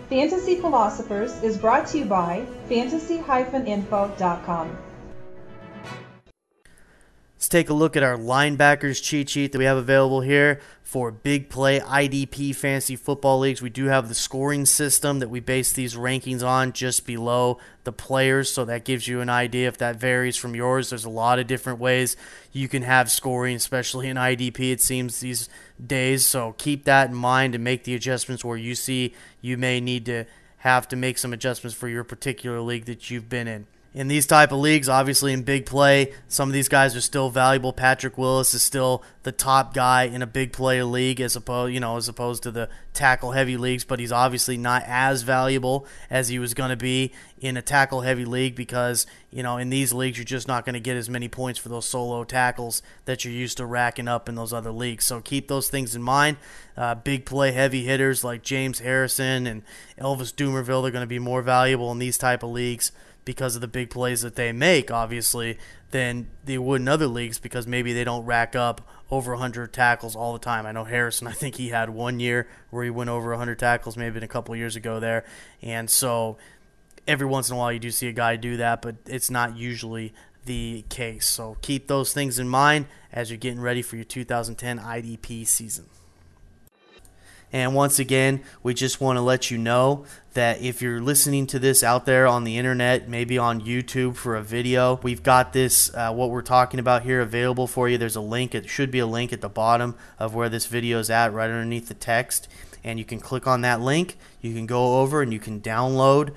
Fantasy Philosophers is brought to you by fantasy-info.com. Let's take a look at our linebackers cheat sheet that we have available here for big play IDP fantasy football leagues. We do have the scoring system that we base these rankings on just below the players, so that gives you an idea if that varies from yours. There's a lot of different ways you can have scoring, especially in IDP, it seems, these days. So keep that in mind and make the adjustments where you see you may need to have to make some adjustments for your particular league that you've been in. In these type of leagues, obviously in big play, some of these guys are still valuable. Patrick Willis is still the top guy in a big player league as opposed to the tackle-heavy leagues, but he's obviously not as valuable as he was going to be in a tackle-heavy league because, in these leagues, you're just not going to get as many points for those solo tackles that you're used to racking up in those other leagues. So keep those things in mind. Big play heavy hitters like James Harrison and Elvis Dumervil, they're going to be more valuable in these type of leagues because of the big plays that they make, obviously, than they would in other leagues because maybe they don't rack up over 100 tackles all the time. I know Harrison, I think he had 1 year where he went over 100 tackles, maybe a couple of years ago there. And so every once in a while you do see a guy do that, but it's not usually the case. So keep those things in mind as you're getting ready for your 2010 IDP season. And once again, we just want to let you know that if you're listening to this out there on the internet, maybe on YouTube for a video, we've got this, what we're talking about here, available for you. There's a link. It should be a link at the bottom of where this video is at, right underneath the text. And you can click on that link. You can go over and you can download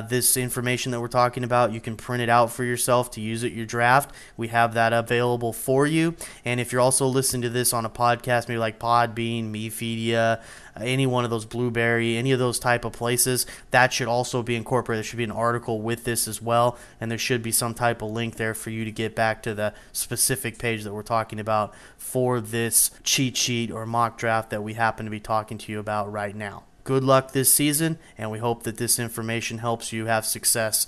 this information that we're talking about. You can print it out for yourself to use at your draft. We have that available for you. And if you're also listening to this on a podcast, maybe like Podbean, Mepedia, any one of those, Blueberry, any of those type of places, that should also be incorporated. There should be an article with this as well, and there should be some type of link there for you to get back to the specific page that we're talking about for this cheat sheet or mock draft that we happen to be talking to you about right now. Good luck this season, and we hope that this information helps you have success.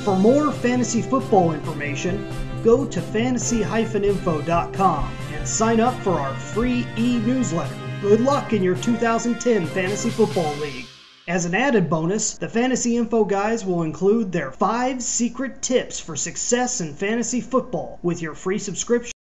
For more fantasy football information, go to fantasy-info.com and sign up for our free e-newsletter. Good luck in your 2010 Fantasy Football League. As an added bonus, the Fantasy Info guys will include their 5 secret tips for success in fantasy football with your free subscription.